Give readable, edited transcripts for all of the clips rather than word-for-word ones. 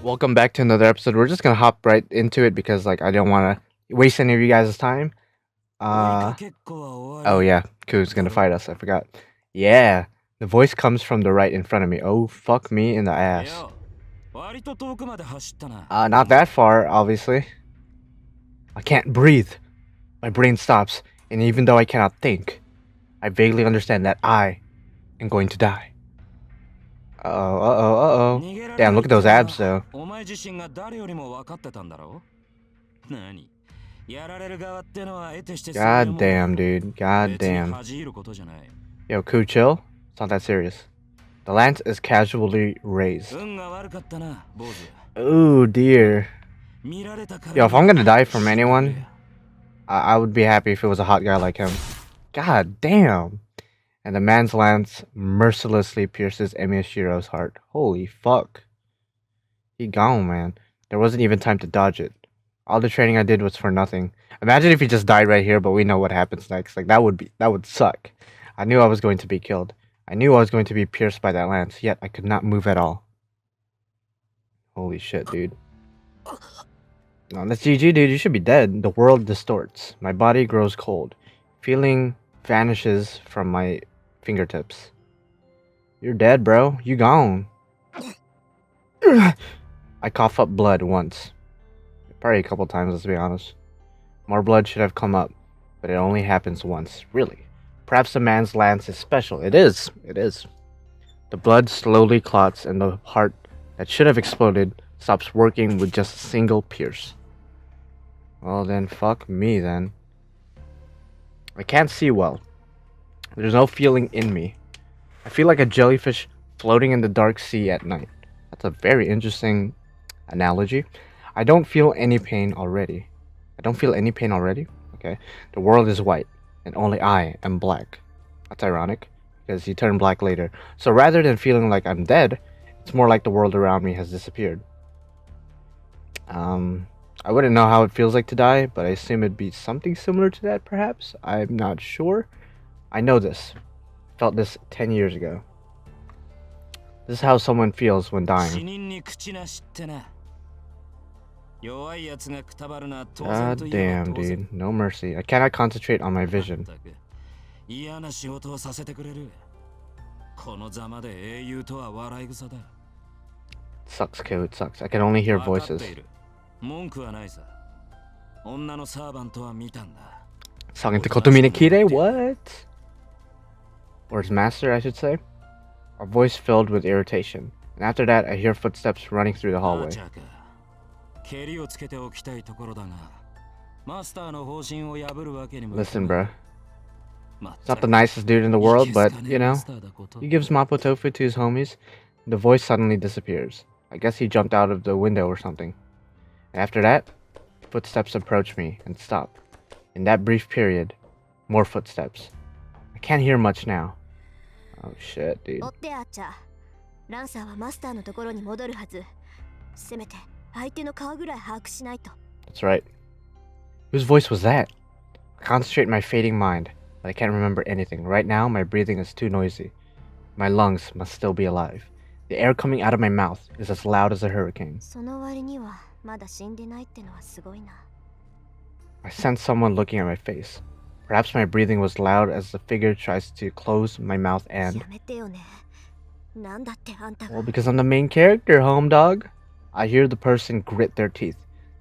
Welcome back to another episode. We're just gonna hop right into it because like I don't want to waste any of you guys' time. Oh yeah, Ku's gonna fight us. I forgot. Yeah, the voice comes from the right in front of me. Oh fuck me in the ass. Not that far, obviously. I can't breathe. My brain stops, and even though I cannot think, I vaguely understand that I am going to die. Uh-oh. Damn, look at those abs though. God damn, dude. God damn. Yo, Ku, chill. It's not that serious. The lance is casually raised. Oh dear. Yo, if I'm gonna die from anyone, I would be happy if it was a hot guy like him. God damn. And the man's lance mercilessly pierces Emiyashiro's heart. Holy fuck. He gone, man. There wasn't even time to dodge it. All the training I did was for nothing. Imagine if he just died right here, but we know what happens next. Like that would suck. I knew I was going to be killed. I knew I was going to be pierced by that lance, yet I could not move at all. Holy shit, dude. No, that's GG, dude. You should be dead. The world distorts. My body grows cold. Feeling vanishes from my fingertips. You're dead, bro. You gone. I cough up blood once. Probably a couple times, let's be honest. More blood should have come up, but it only happens once, really. Perhaps the man's lance is special. It is. It is. The blood slowly clots, and the heart that should have exploded stops working with just a single pierce. Well then, fuck me then. I can't see well. There's no feeling in me. I feel like a jellyfish floating in the dark sea at night. That's a very interesting analogy. I don't feel any pain already. Okay. The world is white, and only I am black. That's ironic, because he turned black later. So rather than feeling like I'm dead, it's more like the world around me has disappeared. I wouldn't know how it feels like to die, but I assume it'd be something similar to that, perhaps? I'm not sure. I know this. Felt this 10 years ago. This is how someone feels when dying. God damn, dude. No mercy. I cannot concentrate on my vision. Sucks, Kyo. It sucks. I can only hear voices. Talking to Kotomine Kire? What? Or his master, I should say. A voice filled with irritation. And after that, I hear footsteps running through the hallway. Listen, bruh. He's not the nicest dude in the world, but, you know, he gives Mapo tofu to his homies. The voice suddenly disappears. I guess he jumped out of the window or something. And after that, footsteps approach me and stop. In that brief period, more footsteps. I can't hear much now. Oh shit, dude. That's right. Whose voice was that? I concentrate my fading mind, but I can't remember anything. Right now, my breathing is too noisy. My lungs must still be alive. The air coming out of my mouth is as loud as a hurricane. I sense someone looking at my face. Perhaps my breathing was loud as the figure tries to close my mouth and... Well, because I'm the main character, home dog. I hear the person grit their teeth,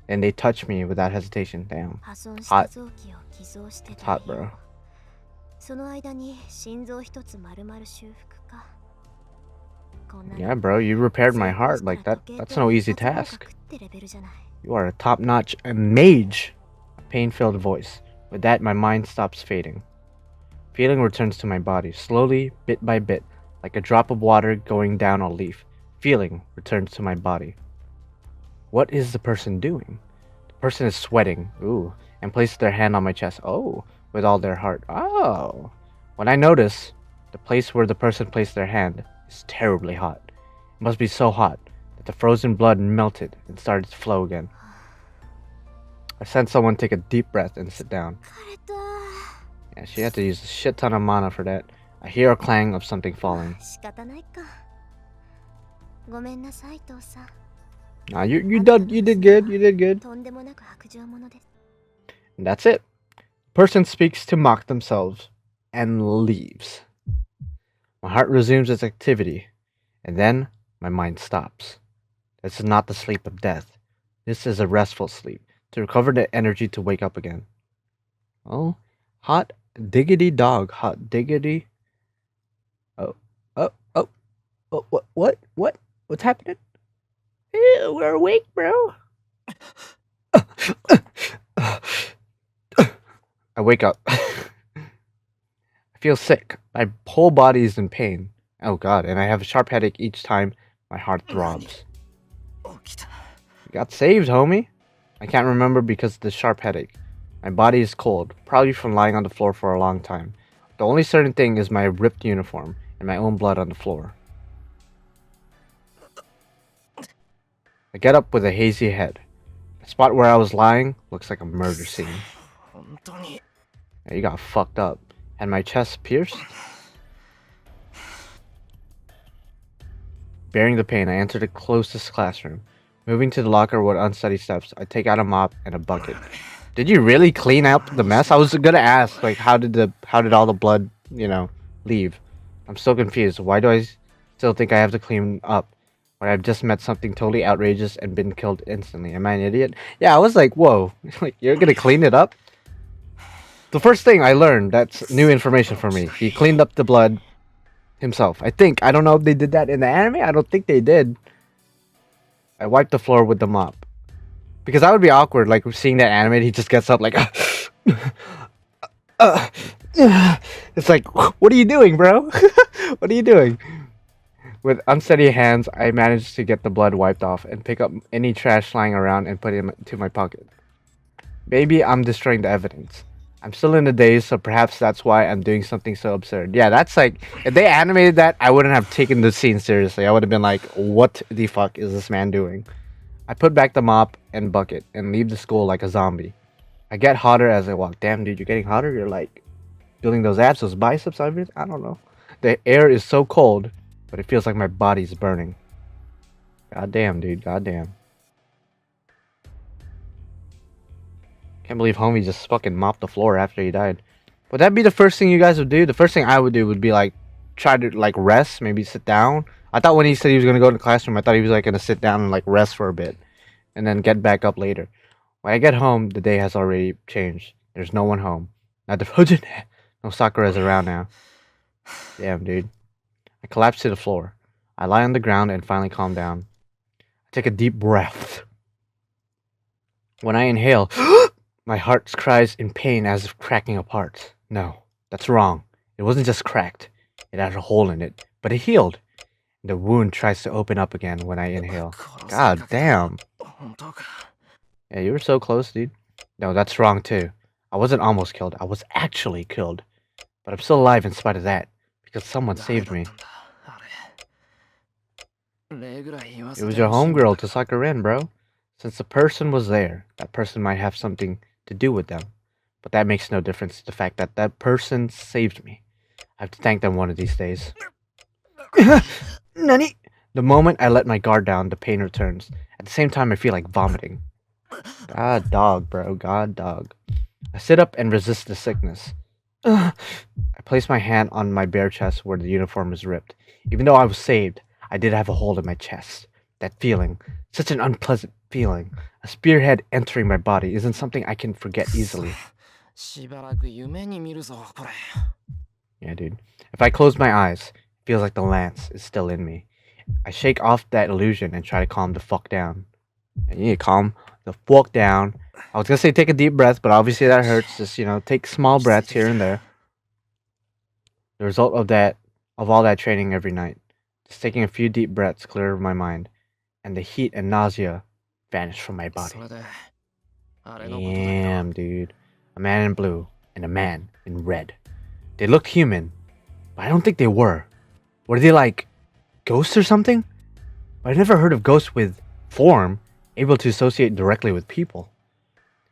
and they touch me without hesitation. Damn. Hot. It's hot, bro. Yeah, bro, you repaired my heart. Like, that's no easy task. You are a top-notch mage. A pain-filled voice. With that, my mind stops fading. Feeling returns to my body, slowly, bit by bit, like a drop of water going down a leaf. Feeling returns to my body. What is the person doing? The person is sweating, ooh, and places their hand on my chest, oh, with all their heart, oh. When I notice, the place where the person placed their hand is terribly hot. It must be so hot that the frozen blood melted and started to flow again. I sense someone take a deep breath and sit down. Yeah, she had to use a shit ton of mana for that. I hear a clang of something falling. Nah, you did good. You did good. And that's it. Person speaks to mock themselves and leaves. My heart resumes its activity, and then my mind stops. This is not the sleep of death. This is a restful sleep to recover the energy to wake up again. Oh, hot diggity dog, hot diggity. Oh, oh, oh, oh, what's happening? Ew, we're awake, bro. I wake up. I feel sick. My whole body is in pain. Oh god, and I have a sharp headache each time my heart throbs. You got saved, homie. I can't remember because of the sharp headache. My body is cold, probably from lying on the floor for a long time. The only certain thing is my ripped uniform and my own blood on the floor. I get up with a hazy head. The spot where I was lying looks like a murder scene. Yeah, you got fucked up. Had my chest pierced? Bearing the pain, I enter the closest classroom. Moving to the locker with unsteady steps, I take out a mop and a bucket. Did you really clean up the mess? I was gonna ask, like, how did all the blood, leave? I'm so confused. Why do I still think I have to clean up when I've just met something totally outrageous and been killed instantly? Am I an idiot? Yeah, I was like, whoa, like, you're gonna clean it up? The first thing I learned, that's new information for me. He cleaned up the blood himself. I think. I don't know if they did that in the anime. I don't think they did. I wiped the floor with the mop. Because that would be awkward, like seeing that anime, he just gets up like, it's like, what are you doing, bro? What are you doing? With unsteady hands, I managed to get the blood wiped off and pick up any trash lying around and put it into my pocket. Maybe I'm destroying the evidence. I'm still in the daze, so perhaps that's why I'm doing something so absurd. Yeah, that's like, if they animated that, I wouldn't have taken the scene seriously. I would have been like, what the fuck is this man doing? I put back the mop and bucket and leave the school like a zombie. I get hotter as I walk. Damn, dude, you're getting hotter? You're like building those abs, those biceps, I don't know. The air is so cold, but it feels like my body's burning. God damn, dude, god damn. Can't believe homie just fucking mopped the floor after he died. Would that be the first thing you guys would do? The first thing I would do would be like try to like rest, maybe sit down. I thought when he said he was gonna go to the classroom, I thought he was like gonna sit down and like rest for a bit, and then get back up later. When I get home, the day has already changed. There's no one home. Not the no Sakura's around now. Damn, dude. I collapse to the floor. I lie on the ground and finally calm down. I take a deep breath. When I inhale, my heart cries in pain as if cracking apart. No, that's wrong. It wasn't just cracked. It had a hole in it, but it healed. The wound tries to open up again when I inhale. God damn. Yeah, you were so close, dude. No, that's wrong too. I wasn't almost killed. I was actually killed. But I'm still alive in spite of that, because someone saved me. It was your homegirl to suck her in, bro. Since the person was there, that person might have something to do with them. But that makes no difference to the fact that that person saved me. I have to thank them one of these days. Nani? The moment I let my guard down, the pain returns. At the same time, I feel like vomiting. God dog, bro. God dog. I sit up and resist the sickness. I place my hand on my bare chest where the uniform is ripped. Even though I was saved, I did have a hole in my chest. That feeling, such an unpleasant feeling. A spearhead entering my body isn't something I can forget easily. Yeah, dude. If I close my eyes, it feels like the lance is still in me. I shake off that illusion and try to calm the fuck down. And you need to calm the fuck down. I was gonna say take a deep breath, but obviously that hurts. Just, take small breaths here and there. The result of all that training every night. Just taking a few deep breaths cleared my mind, and the heat and nausea vanished from my body. Damn, dude. A man in blue and a man in red. They looked human, but I don't think they were. Were they like ghosts or something? But I never heard of ghosts with form, able to associate directly with people.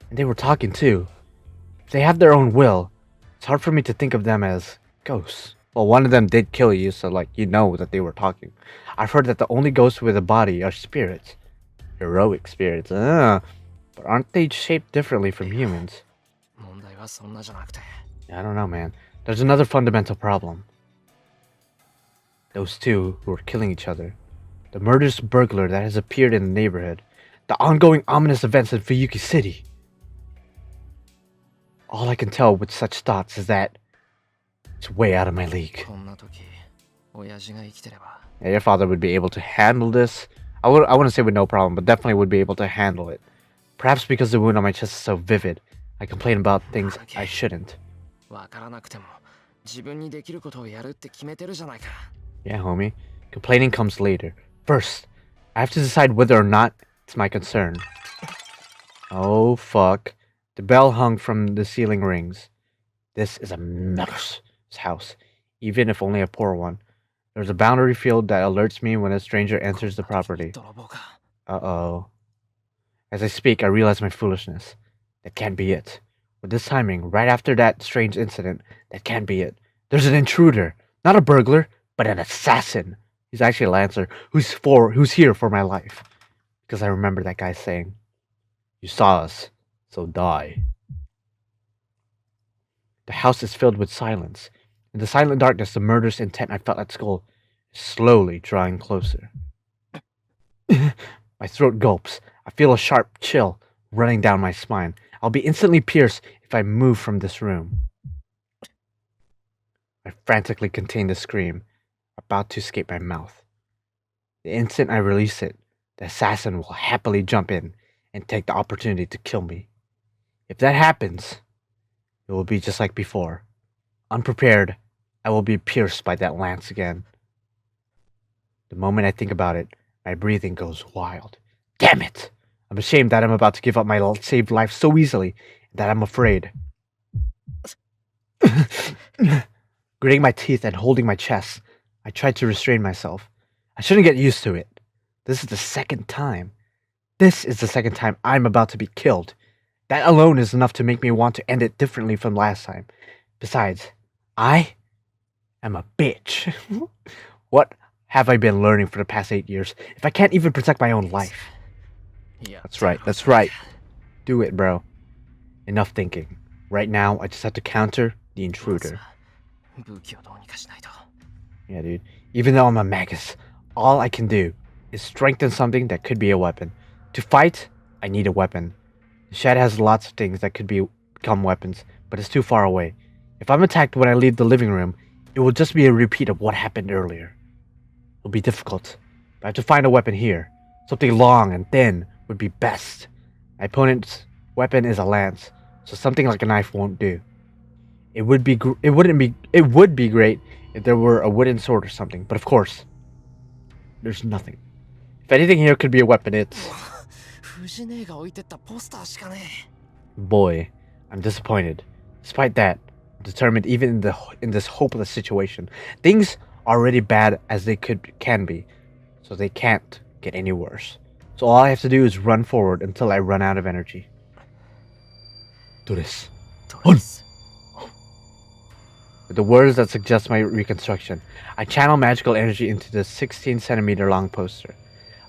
And they were talking too. If they have their own will, it's hard for me to think of them as ghosts. Well, one of them did kill you, so that they were talking. I've heard that the only ghosts with a body are spirits. Heroic spirits. But aren't they shaped differently from humans? I don't know, man. There's another fundamental problem. Those two who are killing each other. The murderous burglar that has appeared in the neighborhood. The ongoing ominous events in Fuyuki City. All I can tell with such thoughts is that it's way out of my league. Yeah, your father would be able to handle this. I wouldn't say with no problem, but definitely would be able to handle it. Perhaps because the wound on my chest is so vivid, I complain about things I shouldn't. Yeah, homie. Complaining comes later. First, I have to decide whether or not it's my concern. Oh, fuck. The bell hung from the ceiling rings. This is a murderous house, even if only a poor one. There's a boundary field that alerts me when a stranger enters the property. Uh-oh. As I speak, I realize my foolishness. That can't be it. With this timing, right after that strange incident, that can't be it. There's an intruder. Not a burglar, but an assassin. He's actually a lancer who's here for my life. Because I remember that guy saying, "You saw us, so die." The house is filled with silence. In the silent darkness, the murderous intent I felt at school is slowly drawing closer. My throat gulps. I feel a sharp chill running down my spine. I'll be instantly pierced if I move from this room. I frantically contain the scream, about to escape my mouth. The instant I release it, the assassin will happily jump in and take the opportunity to kill me. If that happens, it will be just like before. Unprepared, I will be pierced by that lance again. The moment I think about it, my breathing goes wild. Damn it! I'm ashamed that I'm about to give up my saved life so easily, and that I'm afraid. Gritting my teeth and holding my chest, I tried to restrain myself. I shouldn't get used to it. This is the second time. This is the second time I'm about to be killed. That alone is enough to make me want to end it differently from last time. Besides, I am a bitch. What have I been learning for the past 8 years if I can't even protect my own life? That's right. Do it, bro. Enough thinking. Right now, I just have to counter the intruder. Yeah, dude. Even though I'm a magus, all I can do is strengthen something that could be a weapon. To fight, I need a weapon. The shed has lots of things that could become weapons, but it's too far away. If I'm attacked when I leave the living room, it will just be a repeat of what happened earlier. It'll be difficult, but I have to find a weapon here. Something long and thin would be best. My opponent's weapon is a lance, so something like a knife won't do. It would be great if there were a wooden sword or something, but of course, there's nothing. If anything here could be a weapon, it's... Boy, I'm disappointed. Despite that, I'm determined even in this hopeless situation. Things are already bad as they can be, so they can't get any worse. So all I have to do is run forward until I run out of energy. Do this. With the words that suggest my reconstruction, I channel magical energy into the 16 centimeter long poster.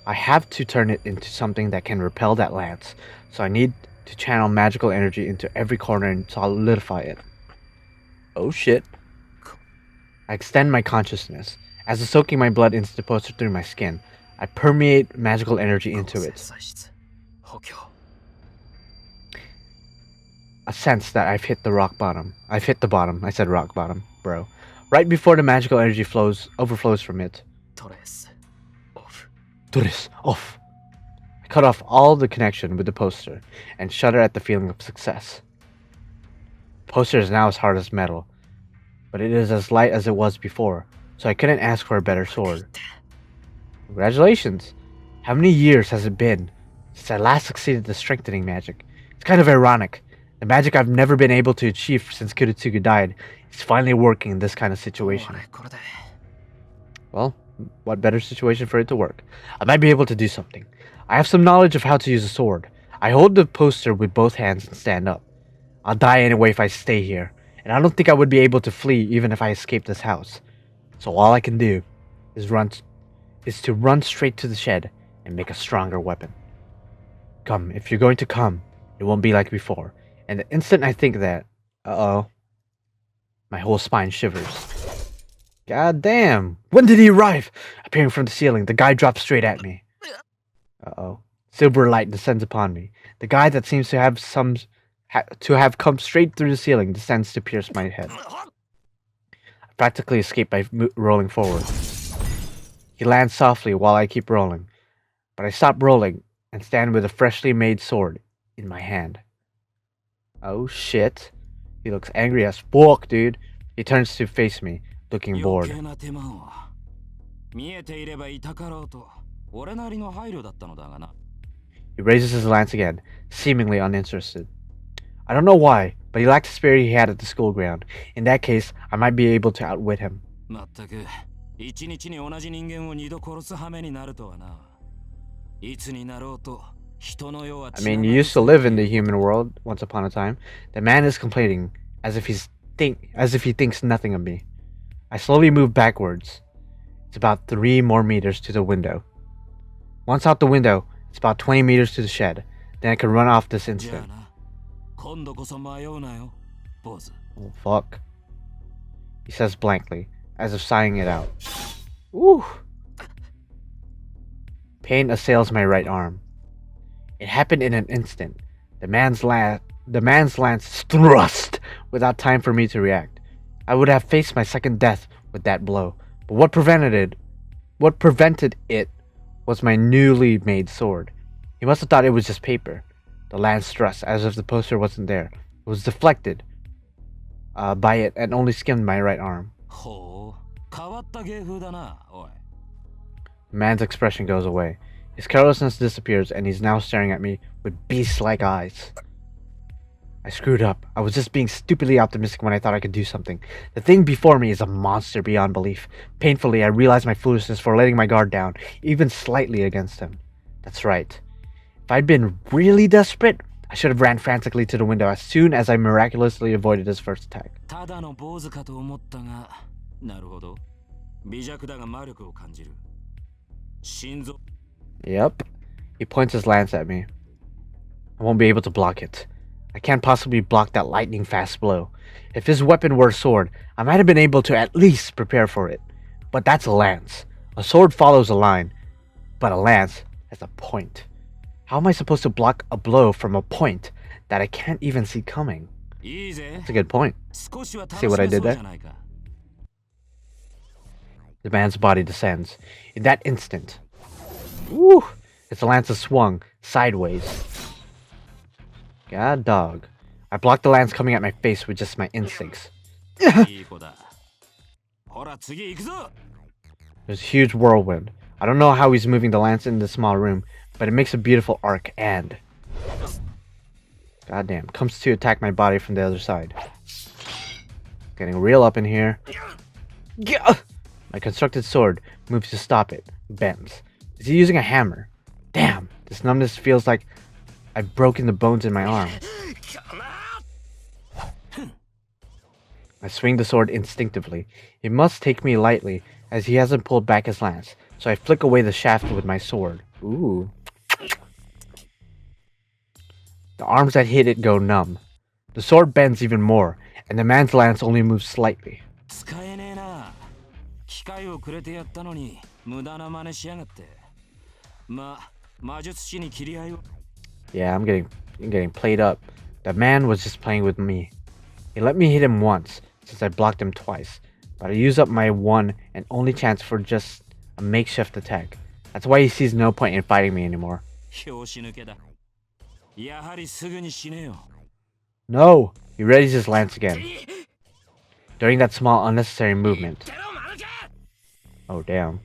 I have to turn it into something that can repel that lance, so I need to channel magical energy into every corner and solidify it. Oh shit. I extend my consciousness. As it's soaking my blood into the poster through my skin, I permeate magical energy into it. A sense that I've hit the bottom. I said rock bottom, bro. Right before the magical energy overflows from it. Turris off. I cut off all the connection with the poster and shudder at the feeling of success. The poster is now as hard as metal, but it is as light as it was before, so I couldn't ask for a better sword. Congratulations! How many years has it been since I last succeeded the strengthening magic? It's kind of ironic. The magic I've never been able to achieve since Kuretsugu died is finally working in this kind of situation. Well, what better situation for it to work? I might be able to do something. I have some knowledge of how to use a sword. I hold the poster with both hands and stand up. I'll die anyway if I stay here, and I don't think I would be able to flee even if I escape this house. So all I can do is to run straight to the shed and make a stronger weapon. Come, if you're going to come, it won't be like before. And the instant I think that, uh-oh, my whole spine shivers. God damn! When did he arrive? Appearing from the ceiling, the guy drops straight at me. Uh-oh. Silver light descends upon me. The guy that seems to have come straight through the ceiling descends to pierce my head. I practically escape by rolling forward. He lands softly while I keep rolling, but I stop rolling and stand with a freshly made sword in my hand. Oh shit. He looks angry as fuck, dude. He turns to face me, looking bored. He raises his lance again, seemingly uninterested. I don't know why, but he lacked the spirit he had at the school ground. In that case, I might be able to outwit him. I mean, you used to live in the human world once upon a time. The man is complaining as if he thinks nothing of me. I slowly move backwards. It's about 3 more meters to the window. Once out the window, it's about 20 meters to the shed. Then I can run off this instant. Oh fuck. He says blankly, as if sighing it out. Woo! Pain assails my right arm. It happened in an instant. The man's lance thrust without time for me to react. I would have faced my second death with that blow, but what prevented it was my newly made sword. He must have thought it was just paper. The lance thrust as if the poster wasn't there. It was deflected by it and only skimmed my right arm. The man's expression goes away. His carelessness disappears and he's now staring at me with beast-like eyes. I screwed up. I was just being stupidly optimistic when I thought I could do something. The thing before me is a monster beyond belief. Painfully, I realize my foolishness for letting my guard down, even slightly against him. That's right. If I'd been really desperate, I should have ran frantically to the window as soon as I miraculously avoided his first attack. Yep. He points his lance at me. I won't be able to block it. I can't possibly block that lightning-fast blow. If his weapon were a sword, I might have been able to at least prepare for it. But that's a lance. A sword follows a line, but a lance has a point. How am I supposed to block a blow from a point that I can't even see coming? That's a good point. See what I did there? The man's body descends. In that instant, woo! His lance is swung sideways. God dog. I blocked the lance coming at my face with just my instincts. There's a huge whirlwind. I don't know how he's moving the lance in this small room, but it makes a beautiful arc and... goddamn, comes to attack my body from the other side. Getting real up in here. My constructed sword moves to stop it. Bends. Is he using a hammer? Damn, this numbness feels like I've broken the bones in my arm. I swing the sword instinctively. He must take me lightly, as he hasn't pulled back his lance, so I flick away the shaft with my sword. Ooh. The arms that hit it go numb. The sword bends even more, and the man's lance only moves slightly. Yeah, I'm getting played up. The man was just playing with me. He let me hit him once, since I blocked him twice, but I used up my one and only chance for just a makeshift attack. That's why he sees no point in fighting me anymore. No! He readies his lance again. During that small unnecessary movement. Oh damn.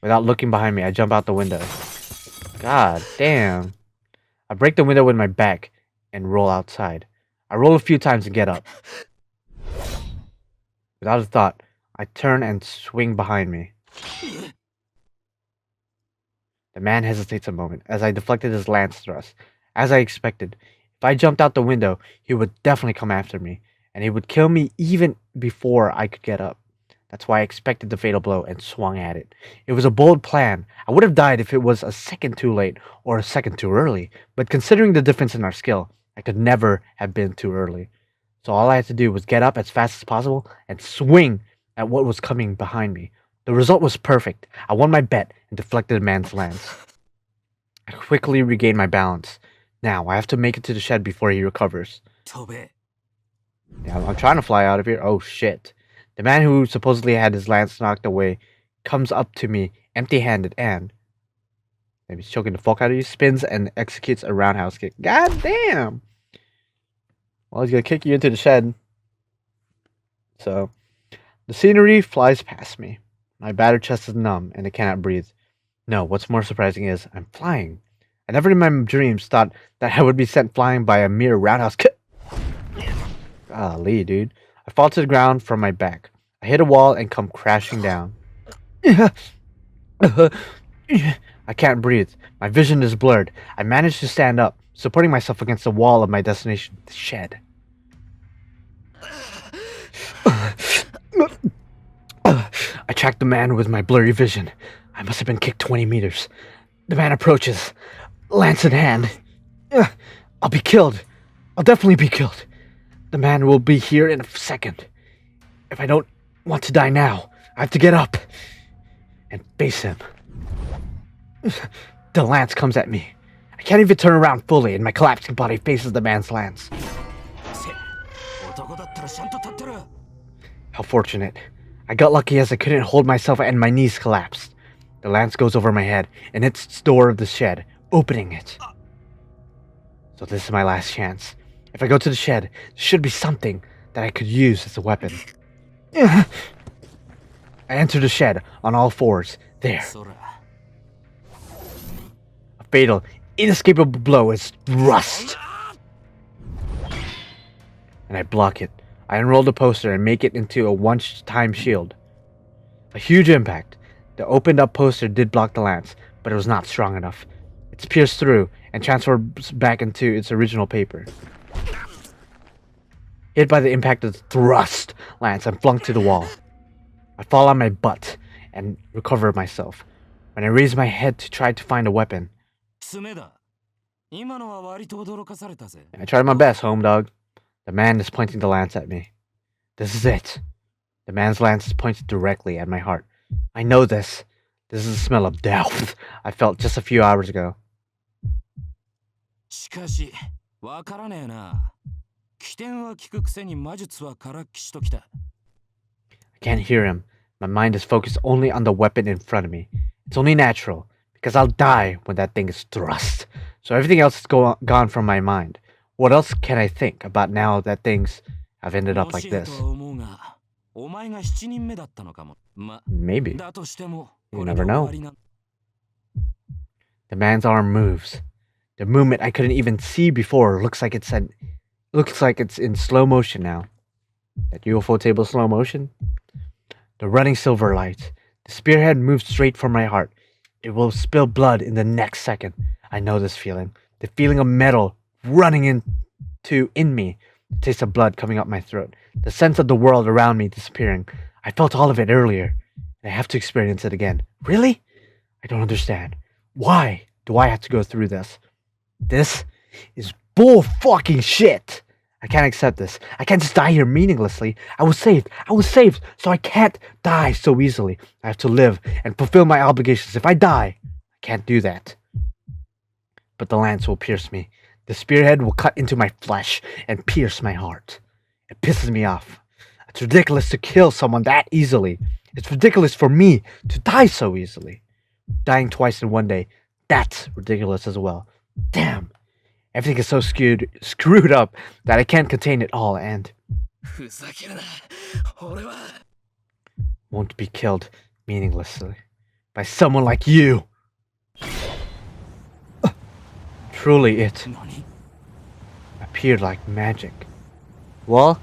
Without looking behind me, I jump out the window. God damn. I break the window with my back and roll outside. I roll a few times and get up. Without a thought, I turn and swing behind me. The man hesitates a moment as I deflected his lance thrust. As I expected, if I jumped out the window, he would definitely come after me, and he would kill me even before I could get up. That's why I expected the fatal blow and swung at it. It was a bold plan. I would have died if it was a second too late or a second too early, but considering the difference in our skill, I could never have been too early. So all I had to do was get up as fast as possible and swing at what was coming behind me. The result was perfect. I won my bet and deflected the man's lance. I quickly regained my balance. Now, I have to make it to the shed before he recovers. Yeah, I'm trying to fly out of here. Oh, shit. The man who supposedly had his lance knocked away comes up to me empty-handed and... maybe he's choking the fuck out of you. Spins and executes a roundhouse kick. God damn! Well, he's gonna kick you into the shed. So, the scenery flies past me. My battered chest is numb and I cannot breathe. No, what's more surprising is I'm flying. I never in my dreams thought that I would be sent flying by a mere roundhouse kick. Golly, dude. I fall to the ground from my back. I hit a wall and come crashing down. I can't breathe. My vision is blurred. I manage to stand up, supporting myself against the wall of my destination, the shed. I track the man with my blurry vision. I must have been kicked 20 meters. The man approaches, lance in hand. I'll be killed. I'll definitely be killed. The man will be here in a second. If I don't want to die now, I have to get up and face him. The lance comes at me. I can't even turn around fully, and my collapsing body faces the man's lance. How fortunate. I got lucky as I couldn't hold myself and my knees collapsed. The lance goes over my head and hits the door of the shed, opening it. So this is my last chance. If I go to the shed, there should be something that I could use as a weapon. I enter the shed on all fours. There. A fatal, inescapable blow is thrust. And I block it. I unroll the poster and make it into a one-time shield. A huge impact. The opened up poster did block the lance, but it was not strong enough. It's pierced through and transfers back into its original paper. Hit by the impact of the thrust lance, I'm flung to the wall. I fall on my butt and recover myself. When I raise my head to try to find a weapon, I tried my best, home dog. The man is pointing the lance at me. This is it. The man's lance is pointed directly at my heart. I know this. This is the smell of death I felt just a few hours ago. I can't hear him. My mind is focused only on the weapon in front of me. It's only natural, because I'll die when that thing is thrust. So everything else is gone from my mind. What else can I think about now that things have ended up like this? Maybe. You never know. The man's arm moves. The movement I couldn't even see before looks like it's in slow motion now. That UFO table slow motion. The running silver light. The spearhead moves straight for my heart. It will spill blood in the next second. I know this feeling. The feeling of metal running in me. The taste of blood coming up my throat. The sense of the world around me disappearing. I felt all of it earlier. And I have to experience it again. Really? I don't understand. Why do I have to go through this? This is bull fucking shit. I can't accept this. I can't just die here meaninglessly. I was saved, so I can't die so easily. I have to live and fulfill my obligations. If I die, I can't do that. But the lance will pierce me. The spearhead will cut into my flesh and pierce my heart. It pisses me off. It's ridiculous to kill someone that easily. It's ridiculous for me to die so easily. Dying twice in one day, that's ridiculous as well. Damn. Everything is so screwed up that I can't contain it all and won't be killed meaninglessly by someone like you. Truly it appeared like magic. Well,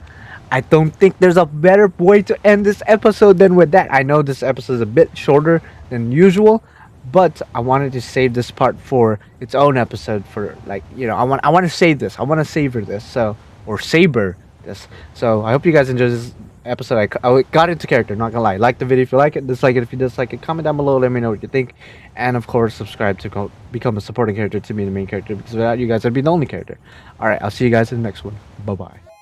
I don't think there's a better way to end this episode than with that. I know this episode is a bit shorter than usual, but I wanted to save this part for its own episode. For I want to save this. I want to savor this. Savor this. So I hope you guys enjoy this episode. I got into character, not gonna lie. Like the video if you like it, dislike it if you dislike it, comment down below, let me know what you think, and of course subscribe to become a supporting character to me, the main character, because without you guys I'd be the only character. Alright, I'll see you guys in the next one. Bye bye.